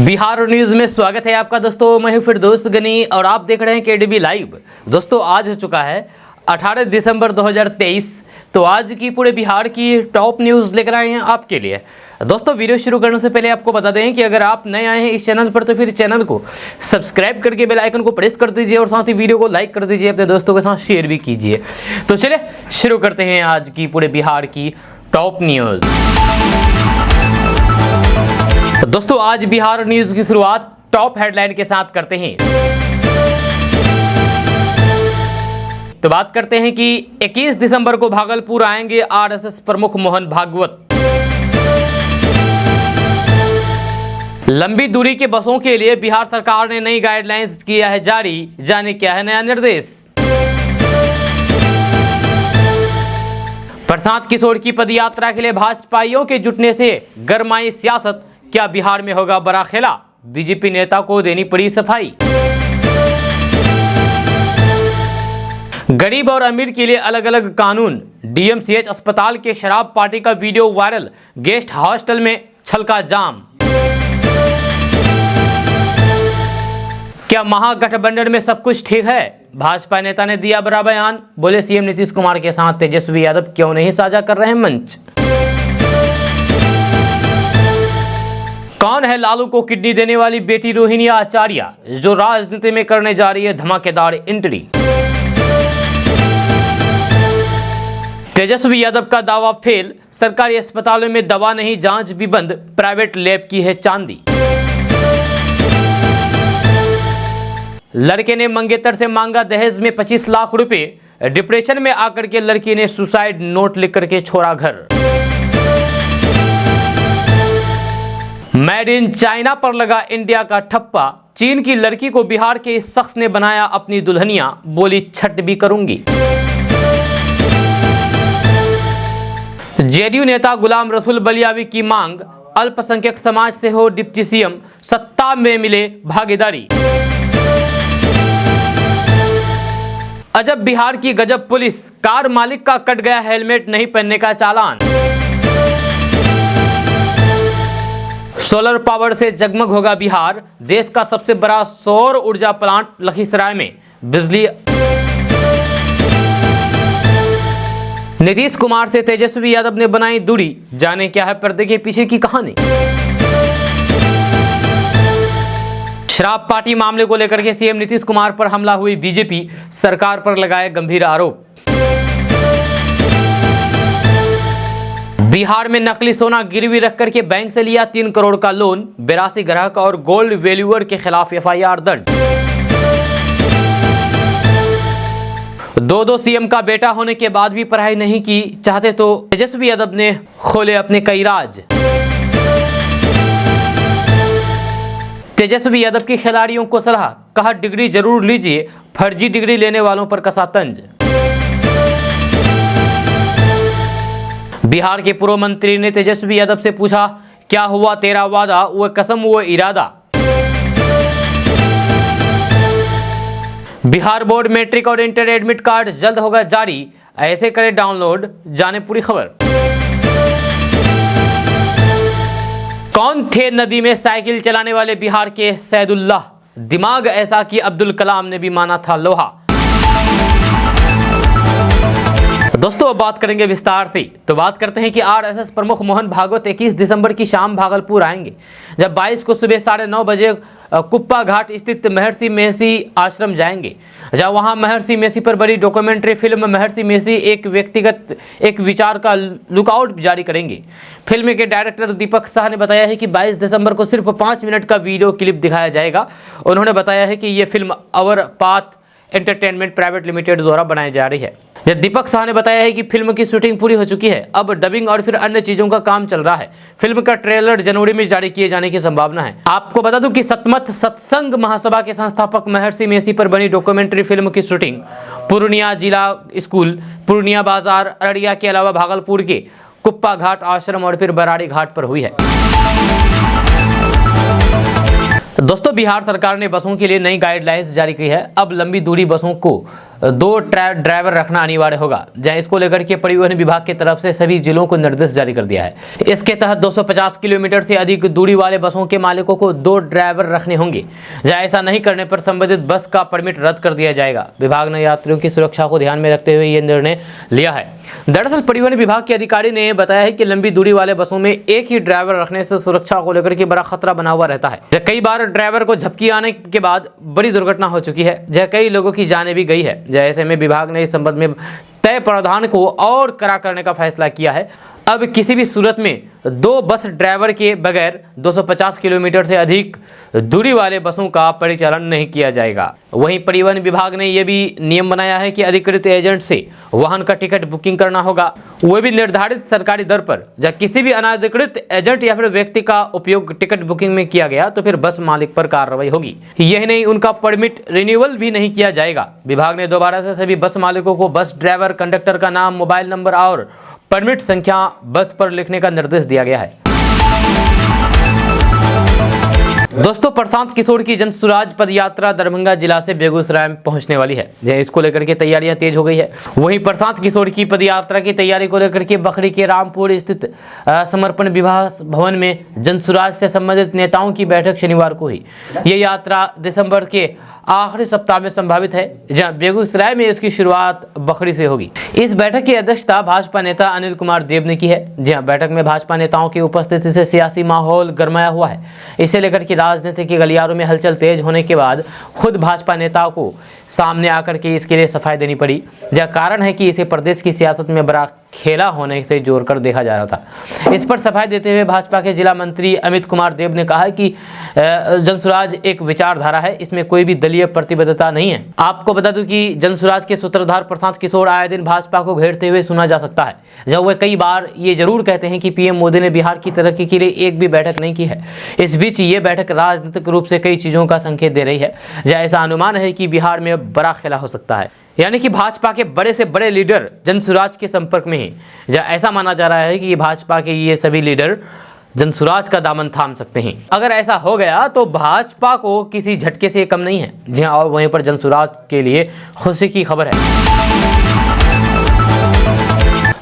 Bihar news में स्वागत है आपका दोस्तों। मैं हूं फिरदौस गनी और आप देख रहे हैं केडीबी लाइव। दोस्तों आज हो चुका है 18 दिसंबर 2023। तो आज की पूरे बिहार की टॉप न्यूज लेकर आए हैं आपके लिए। दोस्तों वीडियो शुरू करने से पहले आपको बता दें कि अगर आप नए आए हैं इस चैनल पर तो फिर चैनल को सब्सक्राइब करके बेल आइकन को प्रेस कर दीजिए और साथ ही वीडियो को लाइक कर दीजिए, अपने दोस्तों के साथ शेयर भी कीजिए। तो चलिए शुरू करते हैं आज की पूरे बिहार की टॉप न्यूज। दोस्तों आज बिहार न्यूज की शुरुआत टॉप हेडलाइन के साथ करते हैं। तो बात करते हैं कि 21 दिसंबर को भागलपुर आएंगे आरएसएस प्रमुख मोहन भागवत। लंबी दूरी के बसों के लिए बिहार सरकार ने नई गाइडलाइंस किया है जारी, जाने क्या है नया निर्देश। प्रशांत किशोर की पदयात्रा के लिए भाजपाइयों के जुटने से गरमाई सियासत, क्या बिहार में होगा बड़ा खेला, बीजेपी नेता को देनी पड़ी सफाई। गरीब और अमीर के लिए अलग अलग कानून, डीएमसीएच अस्पताल के शराब पार्टी का वीडियो वायरल, गेस्ट हॉस्टल में छलका जाम। क्या महागठबंधन में सब कुछ ठीक है, भाजपा नेता ने दिया बड़ा बयान, बोले सीएम नीतीश कुमार के साथ तेजस्वी यादव क्यों नहीं साझा कर रहे हैं मंच। कौन है लालू को किडनी देने वाली बेटी रोहिणी आचार्य, जो राजनीति में करने जा रही है धमाकेदार एंट्री। तेजस्वी यादव का दावा फेल, सरकारी अस्पतालों में दवा नहीं जांच भी बंद, प्राइवेट लैब की है चांदी। लड़के ने मंगेतर से मांगा दहेज में 25 लाख रुपए, डिप्रेशन में आकर के लड़की ने सुसाइड नोट लिख करके छोड़ा घर। मेड इन चाइना पर लगा इंडिया का ठप्पा, चीन की लड़की को बिहार के इस शख्स ने बनाया अपनी दुल्हनिया, बोली छठ भी करूंगी। जेडीयू नेता गुलाम रसूल बलियावी की मांग, अल्पसंख्यक समाज से हो डिप्टी सीएम, सत्ता में मिले भागीदारी। अजब बिहार की गजब पुलिस, कार मालिक का कट गया हेलमेट नहीं पहनने का चालान। सोलर पावर से जगमग होगा बिहार, देश का सबसे बड़ा सौर ऊर्जा प्लांट लखीसराय में बिजली। नीतीश कुमार से तेजस्वी यादव ने बनाई दूरी, जाने क्या है पर्दे के पीछे की कहानी। शराब पार्टी मामले को लेकर के सीएम नीतीश कुमार पर हमला हुई बीजेपी, सरकार पर लगाए गंभीर आरोप। बिहार में नकली सोना गिरवी रख करके बैंक से लिया 3 करोड़ का लोन, 82 ग्राहक और गोल्ड वैल्यूअर के खिलाफ एफआईआर दर्ज। दो सीएम का बेटा होने के बाद भी पढ़ाई नहीं की चाहते तो तेजस्वी यादव ने खोले अपने कई राज। तेजस्वी यादव के खिलाड़ियों को सलाह, कहा डिग्री जरूर लीजिए, फर्जी डिग्री लेने वालों पर कसा तंज। बिहार के पूर्व मंत्री ने तेजस्वी यादव से पूछा, क्या हुआ तेरा वादा, वो कसम वो इरादा। बिहार बोर्ड मैट्रिक और इंटर एडमिट कार्ड जल्द होगा जारी, ऐसे करें डाउनलोड, जाने पूरी खबर। कौन थे नदी में साइकिल चलाने वाले बिहार के सैदुल्लाह, दिमाग ऐसा कि अब्दुल कलाम ने भी माना था लोहा। दोस्तों अब बात करेंगे विस्तार से। तो बात करते हैं कि आरएसएस प्रमुख मोहन भागवत 21 दिसंबर की शाम भागलपुर आएंगे, जब 22 को सुबह 9:30 बजे कुप्पा घाट स्थित महर्षि मेसी आश्रम जाएंगे, जब वहां महर्षि मेसी पर बड़ी डॉक्यूमेंट्री फिल्म महर्षि मेसी एक विचार का लुकआउट जारी करेंगे। फिल्म के डायरेक्टर दीपक साह ने बताया है कि 22 दिसंबर को सिर्फ 5 मिनट का वीडियो क्लिप दिखाया जाएगा। उन्होंने बताया है कि ये film our path entertainment private limited द्वारा बनाई जा रही है। दीपक साह ने बताया है कि फिल्म की शूटिंग पूरी हो चुकी है, अब डबिंग और फिर अन्य चीजों का काम चल रहा है। फिल्म का ट्रेलर जनवरी में जारी किए जाने की संभावना है। आपको बता दूं कि सतमत सत्संग महासभा के संस्थापक महर्षि मेसी पर बनी डॉक्यूमेंट्री फिल्म की शूटिंग पूर्णिया जिला स्कूल, पूर्णिया बाजार, अररिया के अलावा भागलपुर के कुप्पा घाट आश्रम और फिर बराड़ी घाट पर हुई है। दोस्तों बिहार सरकार ने बसों के लिए नई गाइडलाइंस जारी की है। अब लंबी दूरी बसों को 2 ड्राइवर रखना अनिवार्य होगा। जहां इसको लेकर के परिवहन विभाग की तरफ से सभी जिलों को निर्देश जारी कर दिया है। इसके तहत 250 किलोमीटर से अधिक दूरी वाले बसों के मालिकों को 2 ड्राइवर रखने होंगे। जहां ऐसा नहीं करने पर संबंधित बस का परमिट रद्द कर दिया जाएगा। विभाग ने यात्रियों की सुरक्षा को ध्यान में रखते हुए यह निर्णय लिया है। दरअसल परिवहन विभाग के अधिकारी ने बताया है कि लंबी दूरी वाले बसों में एक ही ड्राइवर रखने से सुरक्षा को लेकर के बड़ा खतरा बना हुआ रहता है। कई बार ड्राइवर को झपकी आने के बाद बड़ी दुर्घटना हो चुकी है, जहाँ कई लोगों की जानें भी गई है। ऐसे में विभाग ने इस संबंध में तय प्रावधान को और कड़ा करने का फैसला किया है। अब किसी भी सूरत में 2 बस ड्राइवर के बगैर 250 किलोमीटर से अधिक दूरी वाले बसों का परिचालन नहीं किया जाएगा। वहीं परिवहन विभाग ने यह भी नियम बनाया है कि अधिकृत एजेंट से वाहन का टिकट बुकिंग करना होगा, वह भी निर्धारित सरकारी दर पर। जब किसी भी अनाधिकृत एजेंट या फिर व्यक्ति का उपयोग टिकट बुकिंग में किया गया तो फिर बस मालिक पर कार्रवाई होगी। यही नहीं, उनका परमिट रिन्यूअल भी नहीं किया जाएगा। विभाग ने दोबारा से सभी बस मालिकों को बस ड्राइवर, कंडक्टर का नाम, मोबाइल नंबर और परमिट संख्या बस पर लिखने का निर्देश दिया गया है। दोस्तों, प्रशांत किशोर की जन सुराज पद यात्रा दरभंगा जिला से बेगूसराय में पहुंचने वाली है। इसको लेकर के तैयारियां तेज हो गई है। वहीं प्रशांत किशोर की पद यात्रा की तैयारी को लेकर के बखरी के रामपुर स्थित समर्पण विवाह भवन में जन सुराज से संबंधित नेताओं की बैठक शनिवार को हुई। यह यात्रा दिसंबर के आखिरी सप्ताह में संभावित है, जहां बेगूसराय में इसकी शुरुआत बखरी से होगी। इस बैठक की अध्यक्षता भाजपा नेता अनिल कुमार देव ने की है। जहां बैठक में भाजपा नेताओं की उपस्थिति से सियासी माहौल गरमाया हुआ है। इसे लेकर के राजनीति के गलियारों में हलचल तेज होने के बाद खुद भाजपा नेताओं को सामने आकर के इसके लिए सफाई देनी पड़ी। यह कारण है कि इसे प्रदेश की सियासत में बड़ा खेला होने से जोड़कर देखा जा रहा था। इस पर सफाई देते हुए भाजपा के जिला मंत्री अमित कुमार देव ने कहा कि जनसुराज एक विचारधारा है, इसमें कोई भी दलीय प्रतिबद्धता नहीं है। आपको बता दूं कि जनसुराज के सूत्रधार प्रशांत किशोर आए दिन भाजपा को घेरते हुए सुना जा सकता है, जब वे कई बार ये जरूर कहते हैं कि पीएम मोदी ने बिहार की तरक्की के लिए एक भी बैठक नहीं की है। इस बीच ये बैठक राजनीतिक रूप से कई चीजों का संकेत दे रही है। ऐसा अनुमान है कि बिहार में बड़ा खेला हो सकता है, यानी कि भाजपा के बड़े से बड़े लीडर जनसुराज के संपर्क में हैं। ऐसा माना जा रहा है कि भाजपा के ये सभी लीडर जनसुराज का दामन थाम सकते हैं। अगर ऐसा हो गया तो भाजपा को किसी झटके से कम नहीं है। जी हाँ, और वहीं पर जनसुराज के लिए खुशी की खबर है।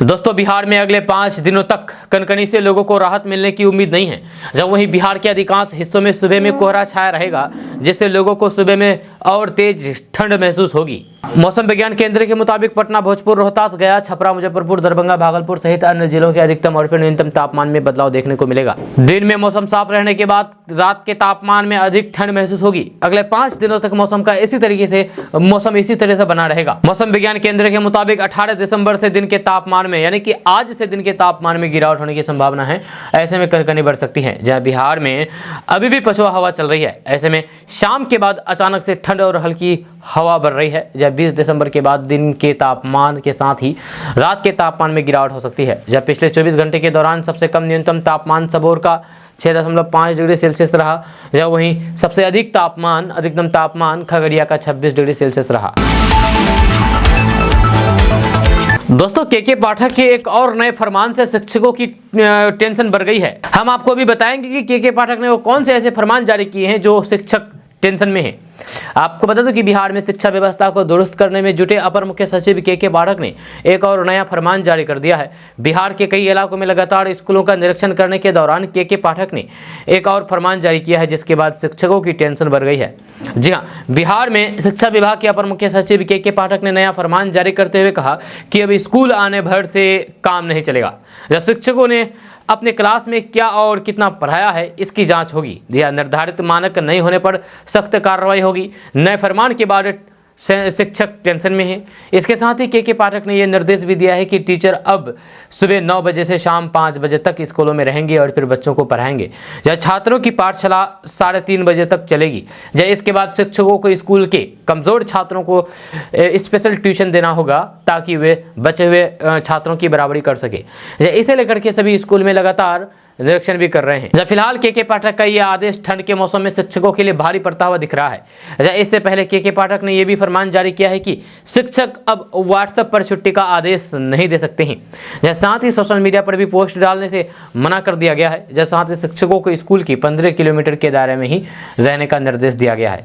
दोस्तों, बिहार में अगले 5 दिनों तक कनकनी से लोगों को राहत मिलने की उम्मीद नहीं है। जब वहीं बिहार के अधिकांश हिस्सों में सुबह में कोहरा छाया रहेगा, जिससे लोगों को सुबह में और तेज ठंड महसूस होगी। मौसम विज्ञान केंद्र के मुताबिक पटना, भोजपुर, रोहतास, गया, छपरा, मुजफ्फरपुर, दरभंगा, भागलपुर सहित अन्य जिलों के अधिकतम और फिर न्यूनतम तापमान में बदलाव देखने को मिलेगा। दिन में मौसम साफ रहने के बाद रात के तापमान में अधिक ठंड महसूस होगी। अगले 5 दिनों तक मौसम इसी तरह से बना रहेगा। मौसम विज्ञान केंद्र के मुताबिक 18 दिसंबर से दिन के तापमान में, यानी कि आज से दिन के तापमान में गिरावट होने की संभावना है। ऐसे में कनकनी बढ़ सकती है। जहां बिहार में अभी भी पछुआ हवा चल रही है, ऐसे में शाम के बाद अचानक से ठंड और हल्की हवा बढ़ रही है। जब 20 दिसंबर के बाद दिन के तापमान के साथ ही रात के तापमान में गिरावट हो सकती है। जब पिछले 24 घंटे के दौरान सबसे कम न्यूनतम तापमान सबौर का 6.5 डिग्री सेल्सियस रहा, जब वहीं सबसे अधिकतम तापमान खगड़िया का 26 डिग्री सेल्सियस रहा। दोस्तों, के पाठक के एक और नए फरमान से शिक्षकों की टेंशन बढ़ गई है। हम आपको अभी बताएंगे कि के पाठक ने वो कौन से ऐसे फरमान जारी किए हैं जो शिक्षक टेंशन में है। आपको बता दूं कि बिहार में शिक्षा व्यवस्था को दुरुस्त करने में जुटे अपर मुख्य सचिव के पाठक ने एक और नया फरमान जारी कर दिया है। बिहार के कई इलाकों में लगातार स्कूलों का निरीक्षण करने के दौरान के पाठक ने एक और फरमान जारी किया है, जिसके बाद शिक्षकों की टेंशन बढ़ गई है। जी हाँ, बिहार में शिक्षा विभाग के अपर मुख्य सचिव के पाठक ने नया फरमान जारी करते हुए कहा कि अब स्कूल आने भर से काम नहीं चलेगा। जब शिक्षकों ने अपने क्लास में क्या और कितना पढ़ाया है, इसकी जांच होगी। निर्धारित मानक नहीं होने पर सख्त कार्रवाई होगी। नए फरमान के बाद शिक्षक टेंशन में है। इसके साथ ही के पाठक ने यह निर्देश भी दिया है कि टीचर अब सुबह 9 बजे से शाम 5 बजे तक स्कूलों में रहेंगे और फिर बच्चों को पढ़ाएंगे। या छात्रों की पाठशाला 3:30 बजे तक चलेगी। या इसके बाद शिक्षकों को स्कूल के कमज़ोर छात्रों को स्पेशल ट्यूशन देना होगा, ताकि वे बचे हुए छात्रों की बराबरी कर सके। इसे लेकर के सभी स्कूल में लगातार निरीक्षण भी कर रहे हैं। फिलहाल के पाठक का यह आदेश ठंड के मौसम में शिक्षकों के लिए भारी पड़ता हुआ दिख रहा है। इससे पहले के पाठक ने यह भी फरमान जारी किया है कि शिक्षक अब व्हाट्सएप पर छुट्टी का आदेश नहीं दे सकते हैं। साथ ही सोशल मीडिया पर भी पोस्ट डालने से मना कर दिया गया है। साथ ही शिक्षकों को स्कूल की 15 किलोमीटर के दायरे में ही रहने का निर्देश दिया गया है।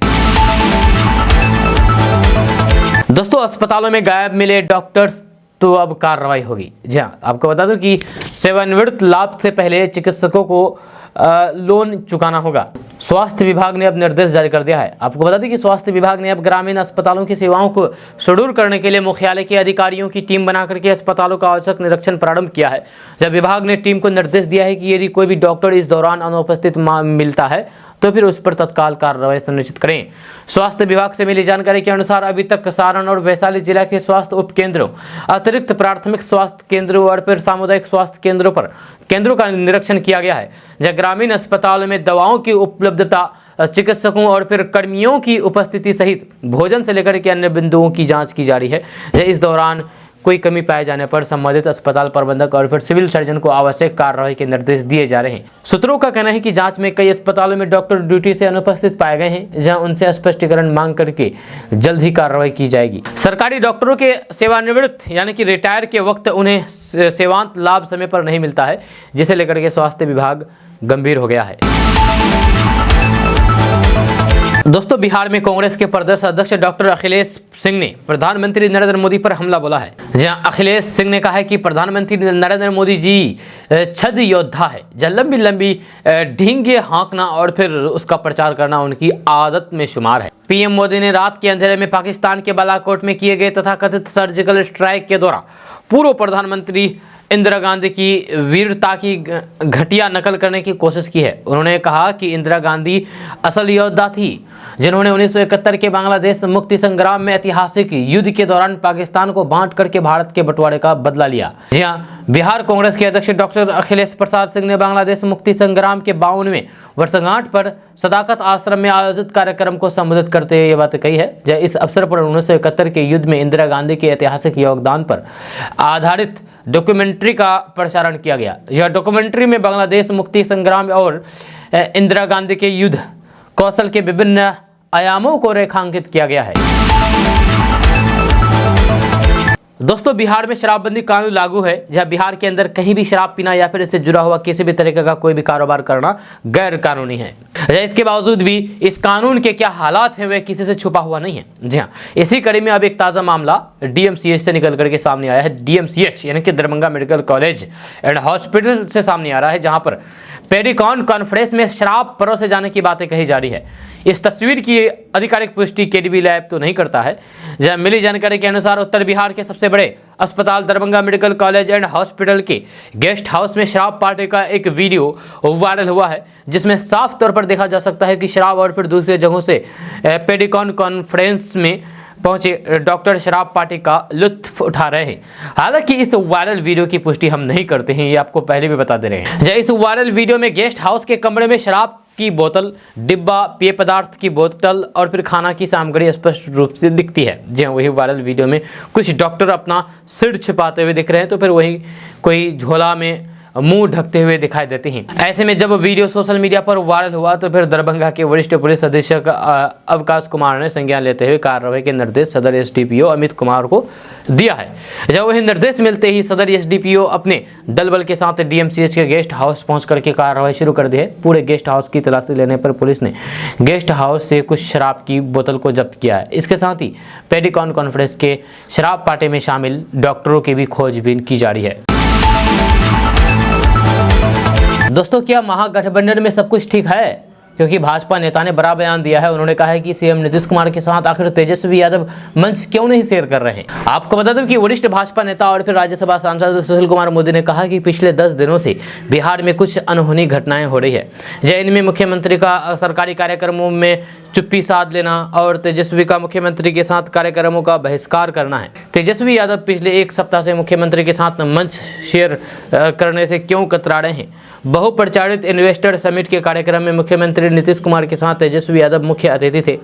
दोस्तों, अस्पतालों में गायब मिले डॉक्टर्स, तो अब कार्रवाई होगी। जी हाँ, आपको बता दूं कि सेवानिवृत्त लाभ से पहले चिकित्सकों को लोन चुकाना होगा। स्वास्थ्य विभाग ने अब निर्देश जारी कर दिया है। आपको बता दें कि स्वास्थ्य विभाग ने अब ग्रामीण अस्पतालों की सेवाओं को सुदृढ़ करने के लिए मुख्यालय के अधिकारियों की टीम बनाकर के अस्पतालों का औचक निरीक्षण प्रारंभ किया है। जब विभाग ने टीम को निर्देश दिया है कि यदि कोई भी डॉक्टर इस दौरान अनुपस्थित मिलता है तो फिर उस पर तत्काल कार्रवाई सुनिश्चित करें। स्वास्थ्य विभाग से मिली जानकारी के अनुसार अभी तक सारण और वैशाली जिला के स्वास्थ्य उपकेंद्रों, अतिरिक्त प्राथमिक स्वास्थ्य केंद्रों और फिर सामुदायिक स्वास्थ्य केंद्रों का निरीक्षण किया गया है। जहाँ ग्रामीण अस्पतालों में दवाओं की उपलब्धता, चिकित्सकों और फिर कर्मियों की उपस्थिति सहित भोजन से लेकर के अन्य बिंदुओं की जांच की जा रही है। इस दौरान कोई कमी पाए जाने पर संबंधित अस्पताल प्रबंधक और फिर सिविल सर्जन को आवश्यक कार्रवाई के निर्देश दिए जा रहे हैं। सूत्रों का कहना है कि जांच में कई अस्पतालों में डॉक्टर ड्यूटी से अनुपस्थित पाए गए हैं, जहां उनसे स्पष्टीकरण मांग करके जल्द ही कार्रवाई की जाएगी। सरकारी डॉक्टरों के सेवानिवृत्त यानी कि रिटायर के वक्त उन्हें सेवांत लाभ समय पर नहीं मिलता है, जिसे लेकर के स्वास्थ्य विभाग गंभीर हो गया है। दोस्तों, बिहार में कांग्रेस के प्रदेश अध्यक्ष डॉक्टर अखिलेश सिंह ने प्रधानमंत्री नरेंद्र मोदी पर हमला बोला है। जहां अखिलेश सिंह ने कहा है कि प्रधानमंत्री नरेंद्र मोदी जी छद्म योद्धा है, जहां लंबी लंबी ढींगे हाँकना और फिर उसका प्रचार करना उनकी आदत में शुमार है। पीएम मोदी ने रात के अंधेरे में पाकिस्तान के बालाकोट में किए गए तथा कथित सर्जिकल स्ट्राइक के दौरान पूर्व प्रधानमंत्री इंदिरा गांधी की वीरता की घटिया नकल करने की कोशिश की है। उन्होंने कहा कि इंदिरा गांधी असल योद्धा थी, जिन्होंने 1971 के बांग्लादेश मुक्ति संग्राम में ऐतिहासिक युद्ध के दौरान पाकिस्तान को बांट करके भारत के बंटवारे का बदला लिया। जी हाँ, बिहार कांग्रेस के अध्यक्ष डॉक्टर अखिलेश प्रसाद सिंह ने बांग्लादेश मुक्ति संग्राम के 52वें वर्षगांठ पर सदाकत आश्रम में आयोजित कार्यक्रम को संबोधित करते हुए ये बात कही है। इस अवसर पर 1971 के युद्ध में इंदिरा गांधी के ऐतिहासिक योगदान पर आधारित डॉक्यूमेंट्री का प्रसारण किया गया। यह डॉक्यूमेंट्री में बांग्लादेश मुक्ति संग्राम और इंदिरा गांधी के युद्ध कौशल के विभिन्न आयामों को रेखांकित किया गया है। दोस्तों, बिहार में शराबबंदी कानून लागू है, जहां बिहार के अंदर कहीं भी शराब पीना या फिर इससे जुड़ा हुआ किसी भी तरीके का कोई भी कारोबार करना गैर कानूनी है। इसके बावजूद भी इस कानून के क्या हालात हैं वे किसी से छुपा हुआ नहीं है। जी हाँ, इसी कड़ी में अब एक ताज़ा मामला डीएमसीएच से निकल करके सामने आया है। डीएमसीएच यानी कि Darbhanga medical college and hospital से सामने आ रहा है, जहां पर पेडिकॉन कॉन्फ्रेंस में शराब परोसे जाने की बातें कही जा रही है। इस तस्वीर की आधिकारिक पुष्टि केडीबी लैब तो नहीं करता है। जहां मिली जानकारी के अनुसार उत्तर बिहार के सबसे बड़े अस्पताल Darbhanga medical college and hospital के गेस्ट हाउस में शराब पार्टी का एक वीडियो वायरल हुआ है, जिसमें साफ तौर पर देखा जा सकता है कि शराब और फिर दूसरे जगहों से पेडिकॉन कॉन्फ्रेंस में पहुंचे डॉक्टर शराब पार्टी का लुत्फ उठा रहे हैं। हालांकि इस वायरल वीडियो की पुष्टि हम नहीं करते हैं, ये आपको पहले भी बता दे रहे हैं। इस वायरल वीडियो में गेस्ट हाउस के कमरे में शराब की बोतल, डिब्बा, पेय पदार्थ की बोतल और फिर खाना की सामग्री स्पष्ट रूप से दिखती है। जी हाँ, वही वायरल वीडियो में कुछ डॉक्टर अपना सिर छिपाते हुए दिख रहे हैं, तो फिर वही कोई झोला में मुंह ढकते हुए दिखाई देते हैं। ऐसे में जब वीडियो सोशल मीडिया पर वायरल हुआ तो फिर दरभंगा के वरिष्ठ पुलिस अधीक्षक अवकाश कुमार ने संज्ञान लेते हुए कार्रवाई के निर्देश सदर एसडीपीओ अमित कुमार को दिया है। जब वही निर्देश मिलते ही सदर एसडीपीओ अपने दल बल के साथ डीएमसीएच के गेस्ट हाउस पहुंच करके कार्रवाई शुरू कर दी है। पूरे गेस्ट हाउस की तलाशी लेने पर पुलिस ने गेस्ट हाउस से कुछ शराब की बोतल को जब्त किया है। इसके साथ ही पेडिकॉन कॉन्फ्रेंस के शराब पार्टी में शामिल डॉक्टरों की भी खोजबीन की जा रही है। दोस्तों, क्या महागठबंधन में सब कुछ ठीक है? क्योंकि भाजपा नेता ने बड़ा बयान दिया है। उन्होंने कहा है कि सीएम नीतीश कुमार के साथ आखिर तेजस्वी यादव मंच क्यों नहीं शेयर कर रहे हैं। आपको बता दूं कि वरिष्ठ भाजपा नेता और फिर राज्यसभा सांसद सुशील कुमार मोदी ने कहा कि पिछले 10 दिनों से बिहार में कुछ अनहोनी घटनाएं हो रही है। इनमें मुख्यमंत्री का सरकारी कार्यक्रमों में चुप्पी साध लेना और तेजस्वी का मुख्यमंत्री के साथ कार्यक्रमों का बहिष्कार करना है। तेजस्वी यादव पिछले एक सप्ताह से मुख्यमंत्री के साथ मंच शेयर करने से क्यों कतरा रहे हैं। बहुप्रचारित इन्वेस्टर समिट के कार्यक्रम में मुख्यमंत्री नीतीश कुमार के साथ तेजस्वी यादव मुख्य अतिथि थे।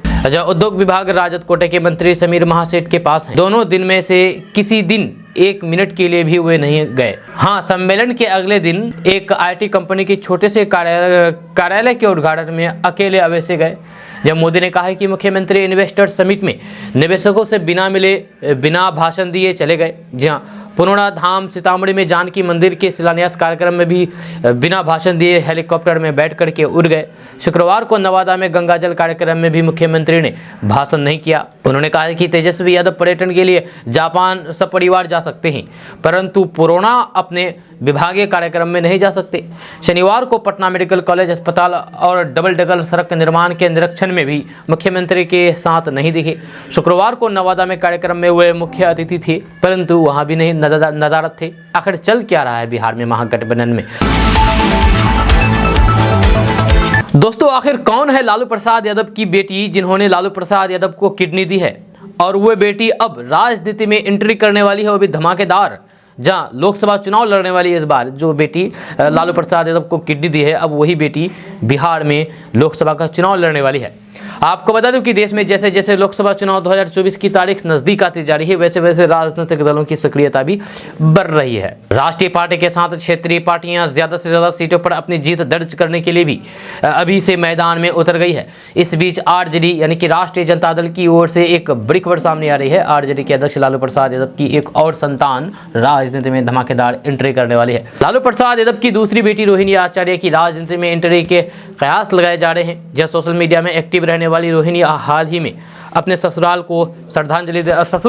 उद्योग विभाग राजद कोटे के मंत्री समीर महासेठ के पास हैं। दोनों दिन में से किसी दिन 1 मिनट के लिए भी वे नहीं गए। हाँ, सम्मेलन के अगले दिन एक आईटी कंपनी के छोटे से कार्यालय के उद्घाटन में अकेले अवश्य गए। जब मोदी ने कहा है कि मुख्यमंत्री इन्वेस्टर समिट में निवेशकों से बिना मिले बिना भाषण दिए चले गए। जी हाँ, पुनौरा धाम सीतामढ़ी में जानकी मंदिर के शिलान्यास कार्यक्रम में भी बिना भाषण दिए हेलीकॉप्टर में बैठ करके उड़ गए। शुक्रवार को नवादा में गंगाजल कार्यक्रम में भी मुख्यमंत्री ने भाषण नहीं किया। उन्होंने कहा कि तेजस्वी यादव पर्यटन के लिए जापान सपरिवार जा सकते हैं, परंतु पुनौरा अपने विभागीय कार्यक्रम में नहीं जा सकते। शनिवार को पटना मेडिकल कॉलेज अस्पताल और डबल डेकर सड़क निर्माण के निरीक्षण में भी मुख्यमंत्री के साथ नहीं दिखे। शुक्रवार को नवादा में कार्यक्रम में वे मुख्य अतिथि थे, परंतु वहां भी नहीं नदारत थे। आखिर चल क्या रहा है बिहार में महागठबंधन में? दोस्तों, आखिर कौन है लालू प्रसाद यादव की बेटी जिन्होंने लालू प्रसाद यादव को किडनी दी है, और वह बेटी अब राजनीति में एंट्री करने वाली है, वो भी धमाकेदार, जहां लोकसभा चुनाव लड़ने वाली है। इस बार जो बेटी लालू प्रसाद यादव को किडनी दी है, अब वही बेटी बिहार में लोकसभा का चुनाव लड़ने वाली है। आपको बता दूं कि देश में जैसे जैसे लोकसभा चुनाव 2024 की तारीख नजदीक आती जा रही है, वैसे वैसे राजनीतिक दलों की सक्रियता भी बढ़ रही है। राष्ट्रीय पार्टी के साथ क्षेत्रीय पार्टियां ज्यादा से ज्यादा सीटों पर अपनी जीत दर्ज करने के लिए भी अभी से मैदान में उतर गई है। इस बीच आरजेडी यानी कि राष्ट्रीय जनता दल की ओर से एक बड़ी खबर सामने आ रही है। आरजेडी के अध्यक्ष लालू प्रसाद यादव की एक और संतान राजनीति में धमाकेदार एंट्री करने वाली है। लालू प्रसाद यादव की दूसरी बेटी रोहिणी आचार्य की राजनीति में एंट्री के कयास लगाए जा रहे हैं। यह सोशल मीडिया में एक्टिव रहने वाली रोहिणी हाल ही में अपने ससुर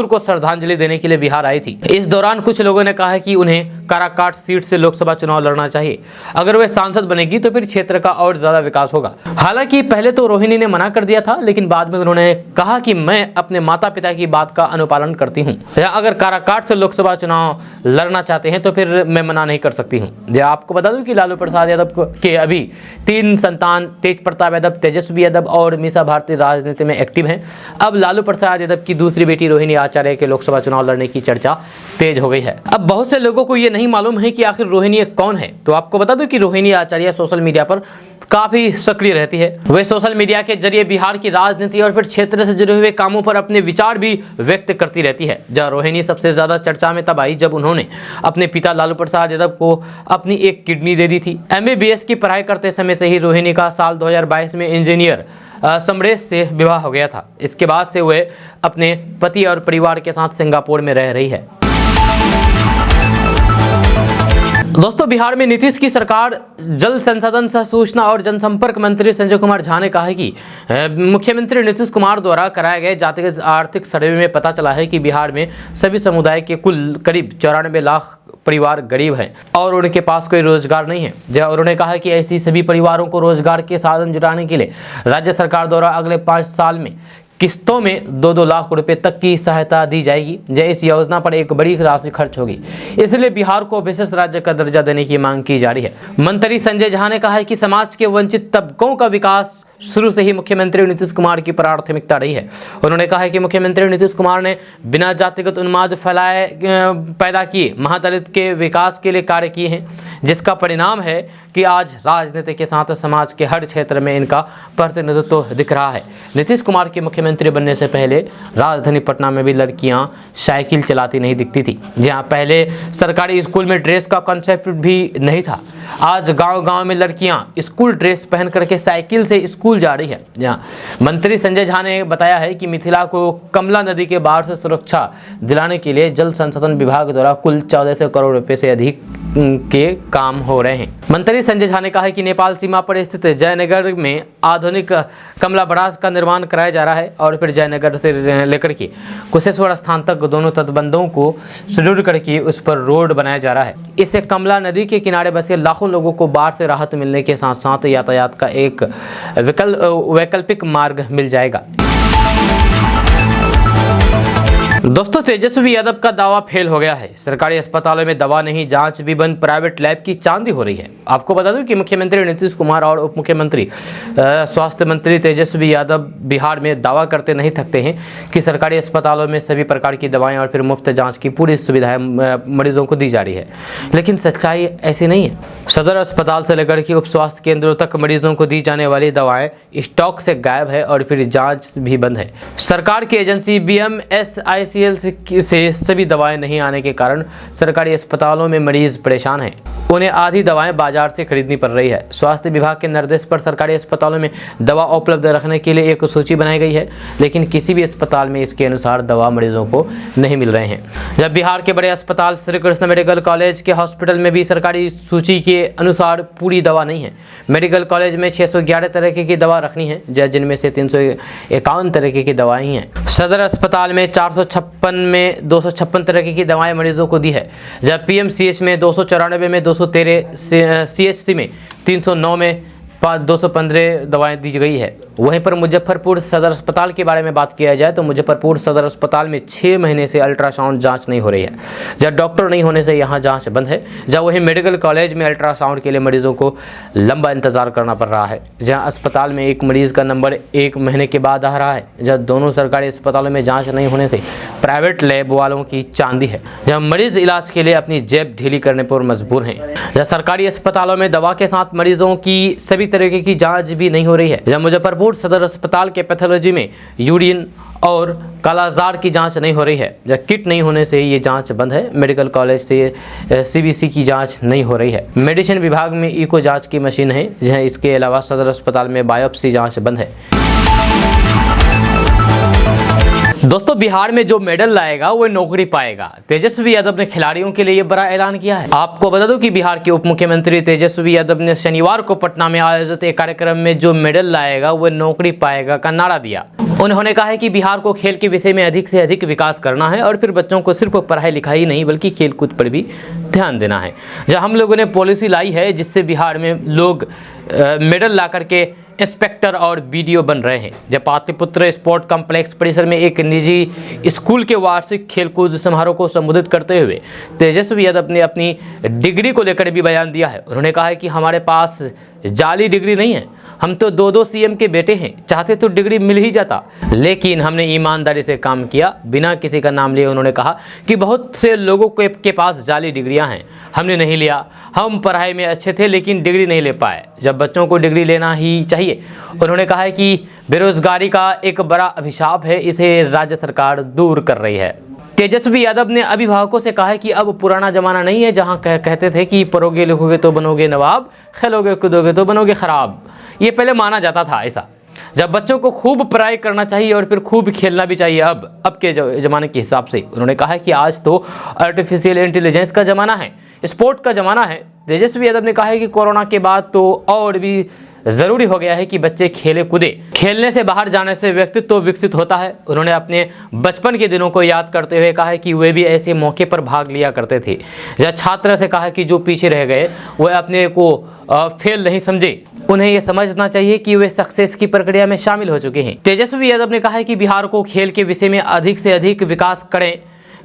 को श्रद्धांजलि देने के लिए बिहार आई थी। इस दौरान कुछ लोगों ने कहा है कि उन्हें काराकाट सीट से लोकसभा चुनाव लड़ना चाहिए। अगर वे सांसद बनेगी तो फिर क्षेत्र का और ज्यादा विकास होगा। हालांकि पहले तो रोहिणी ने मना कर दिया था, लेकिन बाद में उन्होंने कहा कि मैं अपने माता पिता की बात का अनुपालन करती हूँ। अगर काराकाट से लोकसभा चुनाव लड़ना चाहते हैं तो फिर मैं मना नहीं कर सकती हूँ। आपको बता दूं कि लालू प्रसाद यादव के अभी 3 संतान तेज प्रताप यादव, तेजस्वी यादव और मीसा भारती राजनीति में एक्टिव हैं। अब लालू प्रसाद यादव की दूसरी बेटी रोहिणी आचार्य के लोकसभा चुनाव लड़ने की चर्चा तेज हो गई है। अब बहुत से लोगों को ये नहीं मालूम है कि आखिर रोहिणी कौन है। तो आपको बता दूं कि रोहिणी आचार्य सोशल मीडिया पर काफी सक्रिय रहती है। वे सोशल मीडिया के जरिए बिहार की राजनीति और फिर क्षेत्र से जुड़े हुए कामों पर अपने विचार भी व्यक्त करती रहती है। जहां रोहिणी सबसे ज्यादा चर्चा में तब आई जब उन्होंने अपने पिता लालू प्रसाद यादव को अपनी एक किडनी दे दी थी। MBBS की पढ़ाई करते समय से ही रोहिणी का साल 2022 में इंजीनियर समरेश से विवाह हो गया था। इसके बाद से वे अपने पति और परिवार के साथ सिंगापुर में रह रही है। दोस्तों, बिहार में नीतीश की सरकार जल संसाधन सह सूचना और जनसंपर्क मंत्री संजय कुमार झा ने कहा है कि मुख्यमंत्री नीतीश कुमार द्वारा कराए गए जातिगत आर्थिक सर्वे में पता चला है कि बिहार में सभी समुदाय के कुल करीब 94 लाख परिवार गरीब हैं और उनके पास कोई रोजगार नहीं है। जहां उन्होंने कहा कि ऐसी सभी परिवारों को रोजगार के साधन जुटाने के लिए राज्य सरकार द्वारा अगले 5 साल में किस्तों में 2-2 लाख रुपए तक की सहायता दी जाएगी। इस योजना पर एक बड़ी राशि खर्च होगी, इसलिए बिहार को विशेष राज्य का दर्जा देने की मांग की जा रही है। मंत्री संजय झा ने कहा है कि समाज के वंचित तबकों का विकास शुरू से ही मुख्यमंत्री नीतीश कुमार की प्राथमिकता रही है। उन्होंने कहा है कि मुख्यमंत्री नीतीश कुमार ने बिना जातिगत उन्माद पैदा किए महादलित के विकास के लिए कार्य किए हैं, जिसका परिणाम है कि आज राजनीति के साथ समाज के हर क्षेत्र में इनका प्रतिनिधित्व दिख रहा है। नीतीश कुमार के मुख्यमंत्री बनने से पहले राजधानी पटना में भी लड़कियां साइकिल चलाती नहीं दिखती थी। जहां पहले सरकारी स्कूल में ड्रेस का कॉन्सेप्ट भी नहीं था, आज गांव-गांव में लड़कियां स्कूल ड्रेस पहन करके साइकिल से स्कूल जा रही है। जहां मंत्री संजय झा ने बताया है कि मिथिला को कमला नदी के बाढ़ से सुरक्षा दिलाने के लिए जल संसाधन विभाग द्वारा कुल 1400 करोड़ रुपए से अधिक के काम हो रहे हैं। मंत्री संजय झा ने कहा है कि नेपाल सीमा पर स्थित जयनगर में आधुनिक कमला बराज का निर्माण कराया जा रहा है और फिर जयनगर से लेकर के कुशेश्वर स्थान तक दोनों तटबंधों को सुदृढ़ करके उस पर रोड बनाया जा रहा है। इससे कमला नदी के किनारे बसे लाखों लोगों को बाढ़ से राहत मिलने के साथ साथ यातायात का एक वैकल्पिक मार्ग मिल जाएगा। दोस्तों, तेजस्वी यादव का दावा फेल हो गया है। सरकारी अस्पतालों में दवा नहीं, जांच भी बंद, प्राइवेट लैब की चांदी हो रही है। आपको बता दूं कि मुख्यमंत्री नीतीश कुमार और उप मुख्यमंत्री स्वास्थ्य मंत्री तेजस्वी यादव बिहार में दावा करते नहीं थकते हैं कि सरकारी अस्पतालों में सभी प्रकार की दवाएं और फिर मुफ्त जांच की पूरी सुविधाएं मरीजों को दी जा रही है, लेकिन सच्चाई ऐसी नहीं है। सदर अस्पताल से लेकर के उप स्वास्थ्य केंद्रों तक मरीजों को दी जाने वाली दवाएं स्टॉक से गायब है और फिर जाँच भी बंद है। सरकार की एजेंसी BMSIC ICL से सभी दवाएं नहीं आने के कारण सरकारी अस्पतालों में मरीज परेशान हैं। उन्हें आधी दवाएं बाजार से खरीदनी पड़ रही है। स्वास्थ्य विभाग के निर्देश पर सरकारी अस्पतालों में दवा उपलब्ध रखने के लिए एक सूची बनाई गई है, लेकिन किसी भी अस्पताल में इसके अनुसार दवा मरीजों को नहीं मिल रहे हैं। जब बिहार के बड़े अस्पताल श्री कृष्ण मेडिकल कॉलेज के हॉस्पिटल में भी सरकारी सूची के अनुसार पूरी दवा नहीं है। मेडिकल कॉलेज में 611 तरह की दवा रखनी है, जिनमें से 351 तरह की दवाएं हैं। सदर अस्पताल में 456 में 256 तरह की दवाएं मरीजों को दी है, जब PMCH में 294 में 213, CHC में 309 में 215 दवाएं दी गई है। वहीं पर मुजफ्फरपुर सदर अस्पताल के बारे में बात किया जाए तो मुजफ्फरपुर सदर अस्पताल में 6 महीने से अल्ट्रासाउंड जांच नहीं हो रही है, जब डॉक्टर नहीं होने से यहां जांच बंद है। जब वहीं मेडिकल कॉलेज में अल्ट्रासाउंड के लिए मरीजों को लंबा इंतजार करना पड़ रहा है, जहां अस्पताल में एक मरीज का नंबर 1 महीने के बाद आ रहा है। जब दोनों सरकारी अस्पतालों में जाँच नहीं होने से प्राइवेट लैब वालों की चांदी है, जब मरीज इलाज के लिए अपनी जेब ढीली करने पर मजबूर हैं। जब सरकारी अस्पतालों में दवा के साथ मरीजों की सभी तरीके की जांच भी नहीं हो रही है। जब मुजफ्फरपुर सदर अस्पताल के पैथोलॉजी में यूरिन और कालाजार की जांच नहीं हो रही है, जब किट नहीं होने से ये जांच बंद है। मेडिकल कॉलेज से CBC की जांच नहीं हो रही है। मेडिसिन विभाग में इको जांच की मशीन है, जहां इसके अलावा सदर अस्पताल में बायोप्सी जांच बंद है। दोस्तों, बिहार में जो मेडल लाएगा वो नौकरी पाएगा। तेजस्वी यादव ने खिलाड़ियों के लिए ये बड़ा ऐलान किया है। आपको बता दूं कि बिहार के उप मुख्यमंत्री तेजस्वी यादव ने शनिवार को पटना में आयोजित एक कार्यक्रम में जो मेडल लाएगा वो नौकरी पाएगा का नारा दिया। उन्होंने कहा है कि बिहार को खेल के विषय में अधिक से अधिक विकास करना है और फिर बच्चों को सिर्फ पढ़ाई लिखाई नहीं बल्कि खेल कूद पर भी ध्यान देना है। जब हम लोगों ने पॉलिसी लाई है जिससे बिहार में लोग मेडल ला करके इंस्पेक्टर और BDO बन रहे हैं। जब पाटलिपुत्र स्पोर्ट कॉम्प्लेक्स परिसर में एक निजी स्कूल के वार्षिक खेलकूद समारोह को संबोधित करते हुए तेजस्वी यादव ने अपनी डिग्री को लेकर भी बयान दिया है। उन्होंने कहा है कि हमारे पास जाली डिग्री नहीं है, हम तो 2 CM के बेटे हैं, चाहते तो डिग्री मिल ही जाता, लेकिन हमने ईमानदारी से काम किया बिना किसी का नाम लिए। उन्होंने कहा कि बहुत से लोगों के पास जाली डिग्रियां हैं, हमने नहीं लिया। हम पढ़ाई में अच्छे थे लेकिन डिग्री नहीं ले पाए, जब बच्चों को डिग्री लेना ही चाहिए। उन्होंने कहा है कि बेरोजगारी का एक बड़ा अभिशाप है, इसे राज्य सरकार दूर कर रही है। तेजस्वी यादव ने अभिभावकों से कहा है कि अब पुराना जमाना नहीं है जहां कहते थे कि पढ़ोगे लिखोगे तो बनोगे नवाब, खेलोगे कूदोगे तो बनोगे खराब। ये पहले माना जाता था ऐसा, जब बच्चों को खूब पढ़ाई करना चाहिए और फिर खूब खेलना भी चाहिए अब के ज़माने के हिसाब से। उन्होंने कहा है कि आज तो आर्टिफिशियल इंटेलिजेंस का ज़माना है, स्पोर्ट का ज़माना है। तेजस्वी यादव ने कहा है कि कोरोना के बाद तो और भी ज़रूरी हो गया है कि बच्चे खेले कूदे। खेलने से बाहर जाने से व्यक्तित्व विकसित होता है। उन्होंने अपने बचपन के दिनों को याद करते हुए कहा है कि वे भी ऐसे मौके पर भाग लिया करते थे। जब छात्र से कहा कि जो पीछे रह गए वह अपने को फेल नहीं समझे, उन्हें यह समझना चाहिए कि वे सक्सेस की प्रक्रिया में शामिल हो चुके हैं। तेजस्वी यादव ने कहा है कि बिहार को खेल के विषय में अधिक से अधिक विकास करें,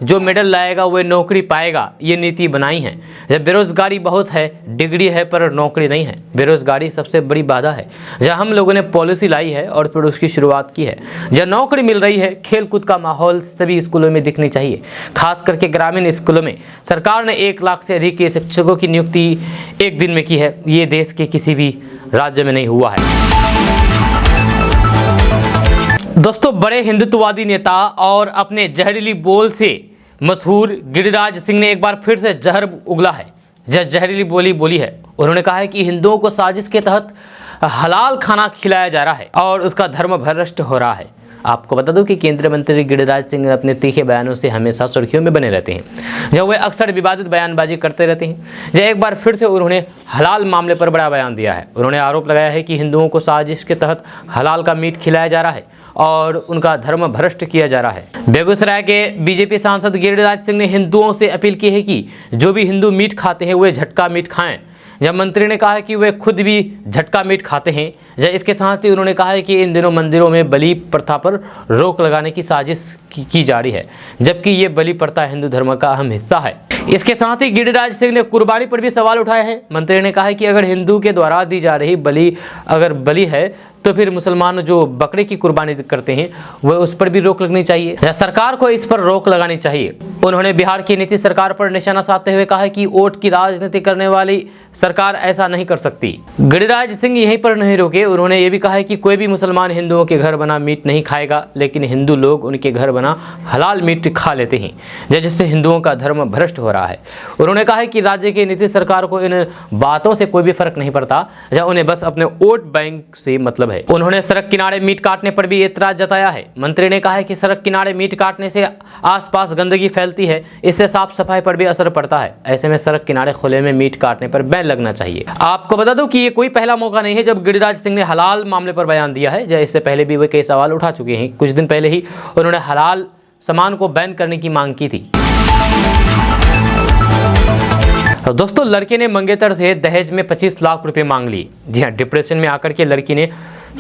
जो मेडल लाएगा वह नौकरी पाएगा, ये नीति बनाई है। जब बेरोजगारी बहुत है, डिग्री है पर नौकरी नहीं है, बेरोजगारी सबसे बड़ी बाधा है। जब हम लोगों ने पॉलिसी लाई है और फिर उसकी शुरुआत की है, जब नौकरी मिल रही है, खेल कूद का माहौल सभी स्कूलों में दिखनी चाहिए, खास करके ग्रामीण स्कूलों में। सरकार ने 1 लाख से अधिक के शिक्षकों की नियुक्ति एक दिन में की है, ये देश के किसी भी राज्य में नहीं हुआ है। दोस्तों, बड़े हिंदुत्ववादी नेता और अपने जहरीली बोल से मशहूर गिरिराज सिंह ने एक बार फिर से जहर उगला है, जहरीली बोली है। उन्होंने कहा है कि हिंदुओं को साजिश के तहत हलाल खाना खिलाया जा रहा है और उसका धर्म भ्रष्ट हो रहा है। आपको बता दूं कि केंद्रीय मंत्री गिरिराज सिंह अपने तीखे बयानों से हमेशा सुर्खियों में बने रहते हैं, जब वे अक्सर विवादित बयानबाजी करते रहते हैं। जब एक बार फिर से उन्होंने हलाल मामले पर बड़ा बयान दिया है। उन्होंने आरोप लगाया है कि हिंदुओं को साजिश के तहत हलाल का मीट खिलाया जा रहा है और उनका धर्म भ्रष्ट किया जा रहा है। बेगूसराय के बीजेपी सांसद गिरिराज सिंह ने हिंदुओं से अपील की है कि जो भी हिंदू मीट खाते हैं वे झटका मीट खाएं। जब मंत्री ने कहा है कि वे खुद भी झटका मीट खाते हैं। जब इसके साथ ही उन्होंने कहा है कि इन दिनों मंदिरों में बलि प्रथा पर रोक लगाने की साजिश की जा रही है, जबकि ये बलि प्रथा हिंदू धर्म का अहम हिस्सा है। इसके साथ ही गिरिराज सिंह ने कुर्बानी पर भी सवाल उठाए हैं। मंत्री ने कहा है कि अगर हिंदू के द्वारा दी जा रही बलि अगर बलि है तो फिर मुसलमान जो बकरे की कुर्बानी करते हैं वह उस पर भी रोक लगनी चाहिए या सरकार को इस पर रोक लगानी चाहिए। उन्होंने बिहार की नीतीश सरकार पर निशाना साधते हुए कहा कि वोट की राजनीति करने वाली सरकार ऐसा नहीं कर सकती। गिरिराज सिंह यहीं पर नहीं रुके, उन्होंने ये भी कहा है कि कोई भी मुसलमान हिंदुओं के घर बना मीट नहीं खाएगा, लेकिन हिंदू लोग उनके घर बना हलाल मीट खा लेते हैं, जिससे हिंदुओं का धर्म भ्रष्ट हो रहा है। उन्होंने कहा है कि राज्य की नीतीश सरकार को इन बातों से कोई भी फर्क नहीं पड़ता, या उन्हें बस अपने वोट बैंक से मतलब है। उन्होंने सड़क किनारे मीट काटने पर भी एतराज जताया है। मंत्री ने कहा है कि सड़क किनारे मीट काटने से आसपास गंदगी फैलती है, इससे साफ सफाई पर भी असर पड़ता है। ऐसे में सड़क किनारे खुले में मीट काटने पर बैन लगना चाहिए। आपको बता दूं कि ये कोई पहला मौका नहीं है जब गिरिराज सिंह ने हलाल मामले पर बयान दिया है। इससे पहले भी वे कई सवाल उठा चुके हैं। कुछ दिन पहले ही उन्होंने हलाल सामान को बैन करने की मांग की थी। दोस्तों, लड़के ने मंगेतर से दहेज में 25 लाख रुपए मांग लिए। जी हाँ, डिप्रेशन में आकर के लड़की ने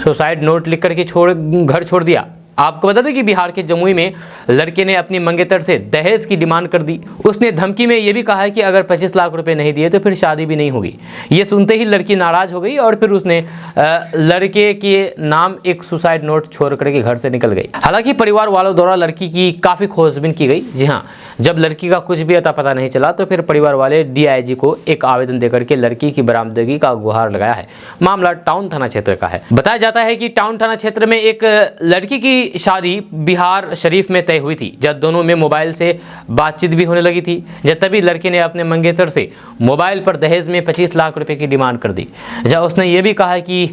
सुसाइड नोट लिख करके घर छोड़ दिया। आपको बता दें कि बिहार के जमुई में लड़के ने अपनी मंगेतर से दहेज की डिमांड कर दी। उसने धमकी में यह भी कहा है कि अगर 25 लाख रुपए नहीं दिए तो फिर शादी भी नहीं होगी। ये सुनते ही लड़की नाराज हो गई और फिर उसने लड़के के नाम एक सुसाइड नोट छोड़ करके घर से निकल गई। हालांकि परिवार वालों द्वारा लड़की की काफ़ी खोजबीन की गई। जी हाँ, जब लड़की का कुछ भी अता पता नहीं चला तो फिर परिवार वाले DIG को एक आवेदन देकर के लड़की की बरामदगी का गुहार लगाया है। मामला टाउन थाना क्षेत्र का है। बताया जाता है कि टाउन थाना क्षेत्र में एक लड़की की शादी बिहार शरीफ में तय हुई थी, जब दोनों में मोबाइल से बातचीत भी होने लगी थी। जब तभी लड़के ने अपने मंगेतर से मोबाइल पर दहेज में 25 लाख रुपए की डिमांड कर दी। जब उसने ये भी कहा कि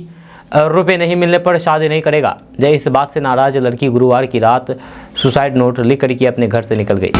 रुपए नहीं मिलने पर शादी नहीं करेगा। जब इस बात से नाराज लड़की गुरुवार की रात सुसाइड नोट लिख करके अपने घर से निकल गई।